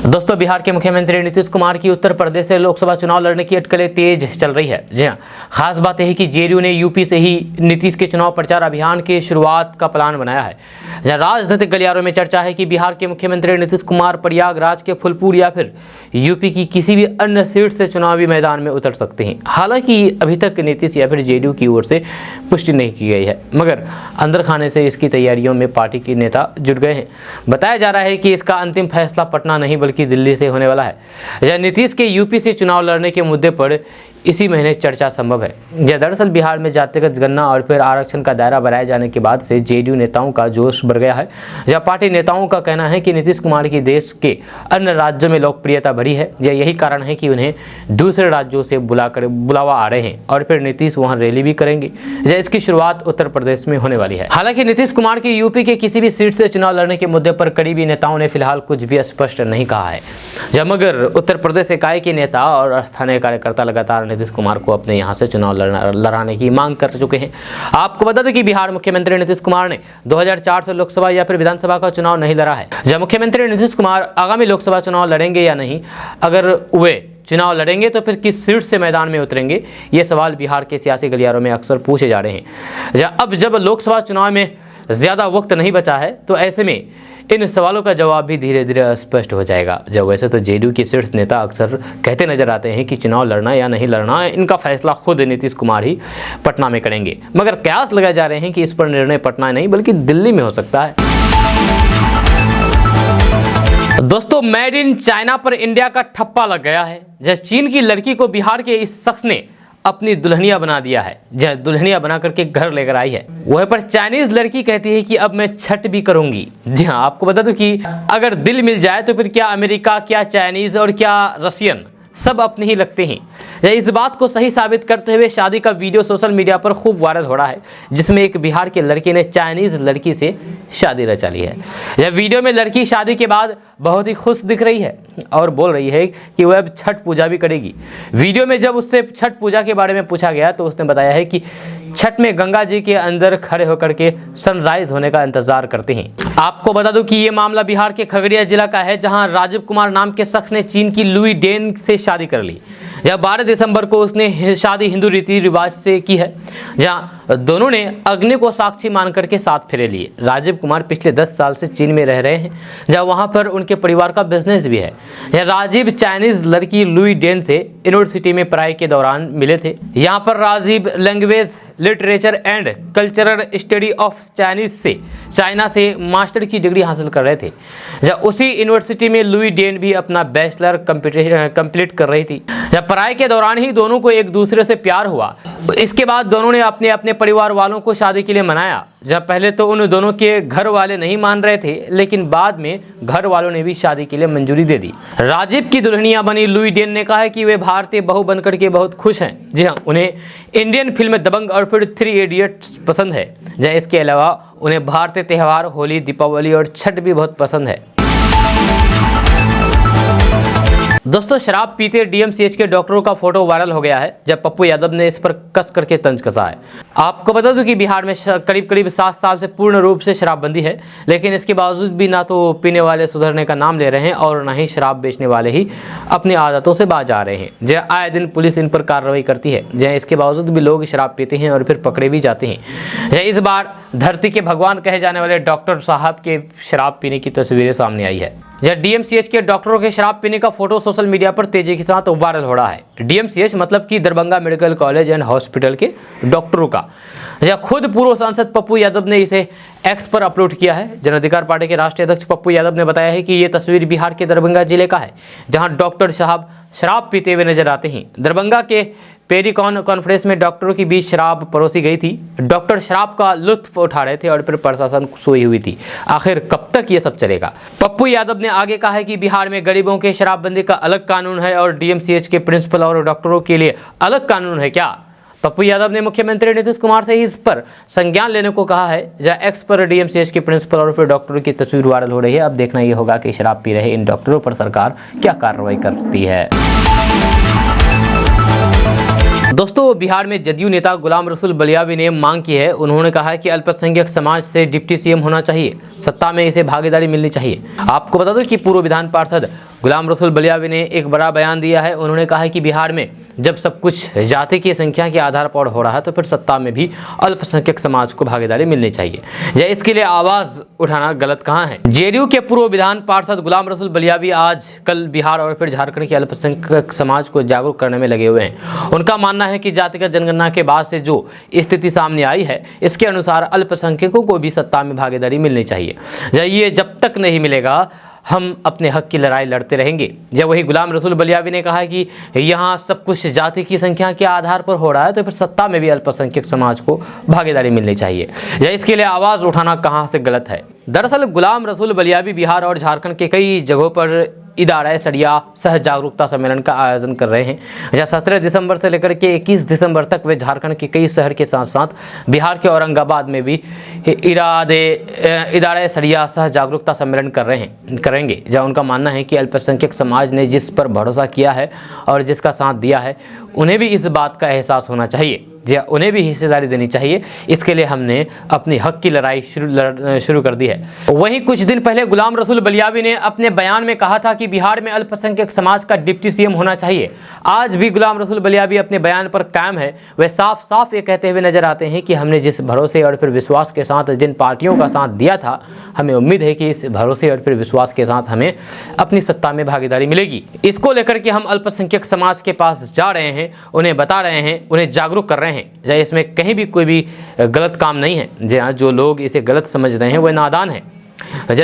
दोस्तों, बिहार के मुख्यमंत्री नीतीश कुमार की उत्तर प्रदेश से लोकसभा चुनाव लड़ने की अटकलें तेज चल रही है। जी हाँ, खास बात यह है कि JDU ने यूपी से ही नीतीश के चुनाव प्रचार अभियान की शुरुआत का प्लान बनाया है। जहाँ राजनीतिक गलियारों में चर्चा है कि बिहार के मुख्यमंत्री नीतीश कुमार प्रयागराज के फूलपुर या फिर यूपी की किसी भी अन्य सीट से चुनावी मैदान में उतर सकते हैं। हालांकि अभी तक नीतीश या फिर JDU की ओर से पुष्टि नहीं की गई है, मगर अंदर खाने से इसकी तैयारियों में पार्टी के नेता जुट गए हैं। बताया जा रहा है कि इसका अंतिम फैसला पटना नहीं बल्कि दिल्ली से होने वाला है। यह नीतीश के यूपी से चुनाव लड़ने के मुद्दे पर इसी महीने चर्चा संभव है। यह दरअसल बिहार में जातिगत गणना और फिर आरक्षण का दायरा बढ़ाए जाने के बाद से JDU नेताओं का जोश बढ़ गया है। यह पार्टी नेताओं का कहना है कि नीतीश कुमार की देश के अन्य राज्यों में लोकप्रियता बढ़ी है। यही कारण है कि उन्हें दूसरे राज्यों से बुलावा आ रहे हैं और फिर नीतीश वहां रैली भी करेंगे। इसकी शुरुआत उत्तर प्रदेश में होने वाली है। हालांकि नीतीश कुमार की यूपी के किसी भी सीट से चुनाव लड़ने के मुद्दे पर करीबी नेताओं ने फिलहाल कुछ भी स्पष्ट नहीं कहा है। मगर उत्तर प्रदेश इकाई के नेता और स्थानीय कार्यकर्ता लगातार नीतीश कुमार को अपने यहां से चुनाव लड़ाने की मांग कर चुके हैं। आपको बता दें कि बिहार मुख्यमंत्री नीतीश कुमार ने 2004 से लोकसभा या फिर विधानसभा का चुनाव नहीं लड़ा है। जब मुख्यमंत्री नीतीश कुमार आगामी लोकसभा चुनाव लड़ेंगे या नहीं, अगर वे चुनाव लड़ेंगे तो फिर किस सीट से मैदान में उतरेंगे, ये सवाल बिहार के सियासी गलियारों में अक्सर पूछे जा रहे हैं। अब जब लोकसभा चुनाव में ज़्यादा वक्त नहीं बचा है तो ऐसे में इन सवालों का जवाब भी धीरे धीरे स्पष्ट हो जाएगा। जब वैसे तो JDU के शीर्ष नेता अक्सर कहते नजर आते हैं कि चुनाव लड़ना या नहीं लड़ना इनका फैसला खुद नीतीश कुमार ही पटना में करेंगे, मगर कयास लगाए जा रहे हैं कि इस पर निर्णय पटना नहीं बल्कि दिल्ली में हो सकता है। दोस्तों, मेड इन चाइना पर इंडिया का ठप्पा लग गया है। जब चीन की लड़की को बिहार के इस शख्स ने अपनी दुल्हनिया बना दिया है, जहाँ दुल्हनिया बना करके घर लेकर आई है। वह पर चाइनीज लड़की कहती है कि अब मैं छठ भी करूंगी। जी हाँ, आपको बता दूं कि अगर दिल मिल जाए तो फिर क्या अमेरिका, क्या चाइनीज और क्या रशियन, सब अपने ही लगते हैं। इस बात को सही साबित करते हुए शादी का वीडियो सोशल मीडिया पर खूब वायरल हो रहा है, जिसमें एक बिहार के लड़के ने चाइनीज लड़की से शादी रचा ली है। यह वीडियो में लड़की शादी के बाद बहुत ही खुश दिख रही है और बोल रही है कि वह अब छठ पूजा भी करेगी। वीडियो में जब उससे छठ पूजा के बारे में पूछा गया तो उसने बताया है कि छठ में गंगा जी के अंदर खड़े होकर के सनराइज होने का इंतजार करते हैं। आपको बता दूं कि ये मामला बिहार के खगड़िया जिला का है, जहां राजीव कुमार नाम के शख्स ने चीन की लुई डेन से शादी कर ली। जब 12 दिसंबर को उसने शादी हिंदू रीति रिवाज से की है, जहां दोनों ने अग्नि को साक्षी मान करके 7 फेरे लिए। राजीव कुमार पिछले 10 साल से चीन में रह रहे हैं, जहां वहां पर उनके परिवार का बिजनेस भी है। यह राजीव चाइनीज लड़की लुई डेन से यूनिवर्सिटी में पढ़ाई के दौरान मिले थे। यहाँ पर Rajiv language literature and cultural study of Chinese से चाइना से मास्टर की डिग्री हासिल कर रहे थे। जब उसी यूनिवर्सिटी में लुई डेन भी अपना बैचलर कंप्लीट कर रही थी। जब पढ़ाई के दौरान ही दोनों को एक दूसरे से प्यार हुआ। इसके बाद दोनों ने अपने अपने परिवार वालों को शादी के लिए मनाया। जब पहले तो उन दोनों के घर वाले नहीं मान रहे थे, लेकिन बाद में घर वालों ने भी शादी के लिए मंजूरी दे दी। राजीव की दुल्हनिया बनी लुई डेन ने कहा है कि वे भारतीय बहू बनकर के बहुत खुश हैं। जी हाँ, उन्हें इंडियन फिल्म दबंग और फिर 3 इडियट्स पसंद है। जहाँ इसके अलावा उन्हें भारतीय त्यौहार होली, दीपावली और छठ भी बहुत पसंद है। दोस्तों, शराब पीते डीएमसीएच के डॉक्टरों का फोटो वायरल हो गया है, जब पप्पू यादव ने इस पर कस करके तंज कसा है। आपको बता दूं कि बिहार में करीब करीब 7 साल से पूर्ण रूप से शराबबंदी है, लेकिन इसके बावजूद भी ना तो पीने वाले सुधरने का नाम ले रहे हैं और ना ही शराब बेचने वाले ही अपनी आदतों से बाज आ रहे हैं। जहाँ आए दिन पुलिस इन पर कार्रवाई करती है, जहाँ इसके बावजूद भी लोग शराब पीते हैं और फिर पकड़े भी जाते हैं। इस बार धरती के भगवान कहे जाने वाले डॉक्टर साहब के शराब पीने की तस्वीरें सामने आई है। यह डीएमसीएच के डॉक्टरों के शराब पीने का फोटो सोशल मीडिया पर तेजी के साथ वायरल हो रहा है। डीएमसीएच मतलब कि Darbhanga medical college and hospital के डॉक्टरों का। यह खुद पूर्व सांसद पप्पू यादव ने इसे एक्स पर अपलोड किया है। जन अधिकार पार्टी के राष्ट्रीय अध्यक्ष पप्पू यादव ने बताया है कि ये तस्वीर बिहार के दरभंगा जिले का है, जहां डॉक्टर साहब शराब पीते हुए नजर आते हैं। दरभंगा के पेरिकॉन कॉन्फ्रेंस में डॉक्टरों के बीच शराब परोसी गई थी। डॉक्टर शराब का लुत्फ उठा रहे थे और फिर प्रशासन सोई हुई थी। आखिर कब तक ये सब चलेगा? पप्पू यादव ने आगे कहा है कि बिहार में गरीबों के शराबबंदी का अलग कानून है और डीएमसीएच के प्रिंसिपल और डॉक्टरों के लिए अलग कानून है क्या? पप्पू यादव ने मुख्यमंत्री नीतीश कुमार से इस पर संज्ञान लेने को कहा है। जहां एक्स पर डीएमसीएच के प्रिंसिपल और फिर डॉक्टरों की तस्वीर वायरल हो रही है। अब देखना यह होगा कि शराब पी रहे इन डॉक्टरों पर सरकार क्या कार्रवाई करती है। दोस्तों, बिहार में जदयू नेता गुलाम रसूल बलियावी ने मांग की है। उन्होंने कहा है कि अल्पसंख्यक समाज से डिप्टी सीएम होना चाहिए, सत्ता में इसे भागीदारी मिलनी चाहिए। आपको बता दो कि पूर्व विधान पार्षद गुलाम रसूल बलियावी ने एक बड़ा बयान दिया है। उन्होंने कहा है कि बिहार में जब सब कुछ जाति की संख्या के आधार पर हो रहा है, तो फिर सत्ता में भी अल्पसंख्यक समाज को भागीदारी मिलनी चाहिए। या इसके लिए आवाज उठाना गलत कहाँ है? जेडीयू के पूर्व विधान पार्षद गुलाम रसूल बलियावी आज कल बिहार और फिर झारखंड के अल्पसंख्यक समाज को जागरूक करने में लगे हुए हैं। उनका मानना है कि जातिगत जनगणना के बाद से जो स्थिति सामने आई है, इसके अनुसार अल्पसंख्यकों को भी सत्ता में भागीदारी मिलनी चाहिए। ये जब तक नहीं मिलेगा, हम अपने हक की लड़ाई लड़ते रहेंगे। जब वही गुलाम रसूल बलियावी ने कहा कि यहाँ सब कुछ जाति की संख्या के आधार पर हो रहा है, तो फिर सत्ता में भी अल्पसंख्यक समाज को भागीदारी मिलनी चाहिए। या इसके लिए आवाज़ उठाना कहाँ से गलत है? दरअसल गुलाम रसूल बलियावी बिहार और झारखंड के कई जगहों पर इदारा सड़िया सह जागरूकता सम्मेलन का आयोजन कर रहे हैं। जहाँ 17 दिसंबर से लेकर के 21 दिसंबर तक वे झारखंड के कई शहर के साथ साथ बिहार के औरंगाबाद में भी इदारा सड़िया सह जागरूकता सम्मेलन करेंगे। जहाँ उनका मानना है कि अल्पसंख्यक समाज ने जिस पर भरोसा किया है और जिसका साथ दिया है, उन्हें भी इस बात का एहसास होना चाहिए, उन्हें भी हिस्सेदारी देनी चाहिए। इसके लिए हमने अपनी हक की लड़ाई शुरू कर दी है। वहीं कुछ दिन पहले गुलाम रसूल बलियावी ने अपने बयान में कहा था कि बिहार में अल्पसंख्यक समाज का डिप्टी सीएम होना चाहिए। आज भी गुलाम रसूल बलियावी अपने बयान पर कायम है। वे साफ साफ ये कहते हुए नजर आते हैं कि हमने जिस भरोसे और फिर विश्वास के साथ जिन पार्टियों का साथ दिया था, हमें उम्मीद है कि इस भरोसे और फिर विश्वास के साथ हमें अपनी सत्ता में भागीदारी मिलेगी। इसको लेकर के हम अल्पसंख्यक समाज के पास जा रहे हैं, उन्हें बता रहे हैं, उन्हें जागरूक कर रहे हैं। इसमें कहीं भी कोई भी गलत काम नहीं है। जो लोग इसे गलत समझ रहे हैं, वह नादान है।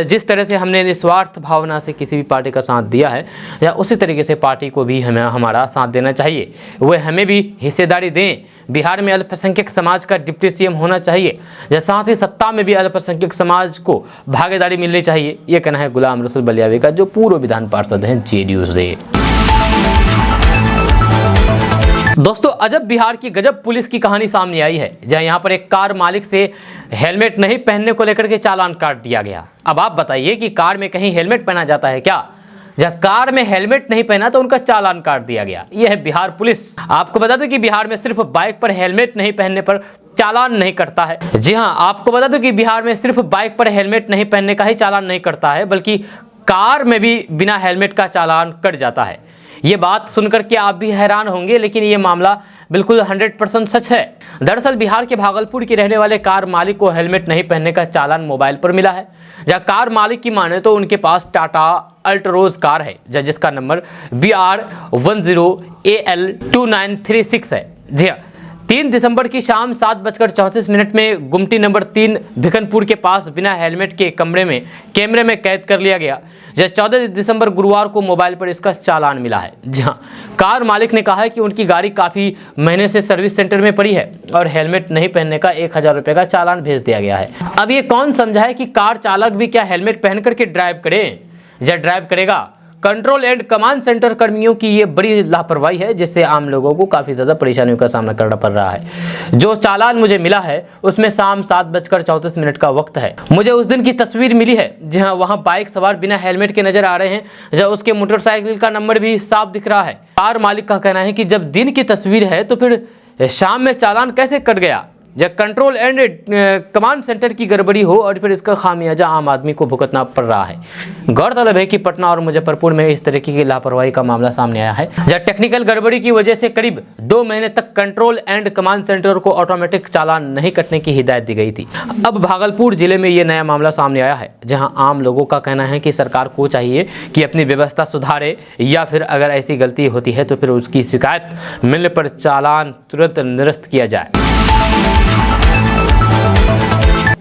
जिस तरह से हमने निस्वार्थ भावना से किसी भी पार्टी का साथ दिया है, या उसी तरीके से पार्टी को भी हमें हमारा साथ देना चाहिए। वह हमें भी हिस्सेदारी दें। बिहार में अल्पसंख्यक समाज का डिप्टी सीएम होना चाहिए, या साथ ही सत्ता में भी अल्पसंख्यक समाज को भागीदारी मिलनी चाहिए। ये कहना है गुलाम रसूल बलियावी का, जो पूर्व विधान पार्षद हैं जेडीयू से। दोस्तों, अजब बिहार की गजब पुलिस की कहानी सामने आई है, जहां यहां पर एक कार मालिक से हेलमेट नहीं पहनने को लेकर के चालान काट दिया गया। अब आप बताइए कि कार में कहीं हेलमेट पहना जाता है क्या? जब कार में हेलमेट नहीं पहना तो उनका चालान काट दिया गया। यह है बिहार पुलिस। आपको बता दें कि बिहार में सिर्फ बाइक पर हेलमेट नहीं पहनने पर चालान नहीं कटता है। जी हाँ, आपको बता दें कि बिहार में सिर्फ बाइक पर हेलमेट नहीं पहनने का ही चालान नहीं कटता है, बल्कि कार में भी बिना हेलमेट का चालान कट जाता है। ये बात सुनकर के आप भी हैरान होंगे, लेकिन ये मामला बिल्कुल 100% सच है। दरअसल बिहार के भागलपुर के रहने वाले कार मालिक को हेलमेट नहीं पहनने का चालान मोबाइल पर मिला है। जहाँ कार मालिक की माने तो उनके पास टाटा अल्ट्रोज कार है, जिसका नंबर BR10AL2936 है। जी हाँ, 3 दिसंबर की शाम 7:34 में गुमटी नंबर 3 भिखनपुर के पास बिना हेलमेट के कैमरे में कैद कर लिया गया। जब 14 दिसंबर गुरुवार को मोबाइल पर इसका चालान मिला है। जहां कार मालिक ने कहा है कि उनकी गाड़ी काफी महीने से सर्विस सेंटर में पड़ी है और हेलमेट नहीं पहनने का 1000 रुपए का चालान भेज दिया गया है। अब ये कौन समझा है कि कार चालक भी क्या हेलमेट पहन करके ड्राइव करे या ड्राइव करेगा। कंट्रोल एंड कमांड सेंटर कर्मियों की ये बड़ी लापरवाही है, जिससे आम लोगों को काफ़ी ज़्यादा परेशानियों का सामना करना पड़ रहा है। जो चालान मुझे मिला है उसमें शाम 7:34 का वक्त है। मुझे उस दिन की तस्वीर मिली है जहां वहां बाइक सवार बिना हेलमेट के नजर आ रहे हैं, जहां उसके मोटरसाइकिल का नंबर भी साफ दिख रहा है। कार मालिक का कहना है कि जब दिन की तस्वीर है तो फिर शाम में चालान कैसे कट गया। जब कंट्रोल एंड कमांड सेंटर की गड़बड़ी हो और फिर इसका खामियाजा आम आदमी को भुगतना पड़ रहा है। गौरतलब है कि पटना और मुजफ्फरपुर में इस तरीके की लापरवाही का मामला सामने आया है, जब टेक्निकल गड़बड़ी की वजह से करीब 2 महीने तक कंट्रोल एंड कमांड सेंटर को ऑटोमेटिक चालान नहीं कटने की हिदायत दी गई थी। अब भागलपुर जिले में ये नया मामला सामने आया है, जहां आम लोगों का कहना है कि सरकार को चाहिए कि अपनी व्यवस्था सुधारे या फिर अगर ऐसी गलती होती है तो फिर उसकी शिकायत मिलने पर चालान तुरंत निरस्त किया जाए।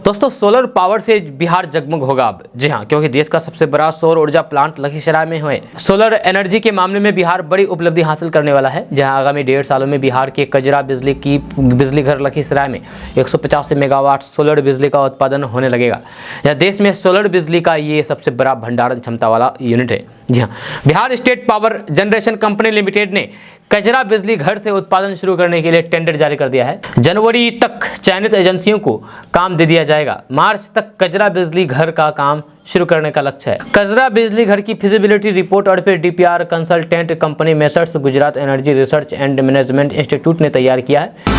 दोस्तों, सोलर पावर से बिहार जगमग होगा अब। जी हाँ, क्योंकि देश का सबसे बड़ा सौर ऊर्जा प्लांट लखीसराय में है। सोलर एनर्जी के मामले में बिहार बड़ी उपलब्धि हासिल करने वाला है, जहां आगामी 1.5 सालों में बिहार के कजरा बिजली घर लखीसराय में 185 मेगावाट सोलर बिजली का उत्पादन होने लगेगा। यह देश में सोलर बिजली का ये सबसे बड़ा भंडारण क्षमता वाला यूनिट है। जी हाँ, Bihar state power generation company limited ने कजरा बिजली घर से उत्पादन शुरू करने के लिए टेंडर जारी कर दिया है। जनवरी तक चयनित एजेंसियों को काम दे दिया जाएगा। मार्च तक कजरा बिजली घर का काम शुरू करने का लक्ष्य है। कजरा बिजली घर की फिजिबिलिटी रिपोर्ट और फिर DPR consultant company messrs Gujarat energy research and management institute ने तैयार किया है।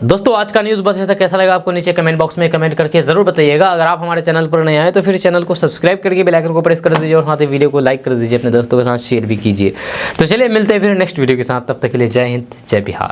दोस्तों, आज का न्यूज़ बस ऐसा कैसा लगा आपको नीचे कमेंट बॉक्स में कमेंट करके जरूर बताइएगा। अगर आप हमारे चैनल पर नए आए तो फिर चैनल को सब्सक्राइब करके बेल आइकन को प्रेस कर दीजिए और साथ ही वीडियो को लाइक कर दीजिए, अपने दोस्तों के साथ शेयर भी कीजिए। तो चलिए मिलते हैं फिर नेक्स्ट वीडियो के साथ, तब तक के लिए जय हिंद, जय बिहार।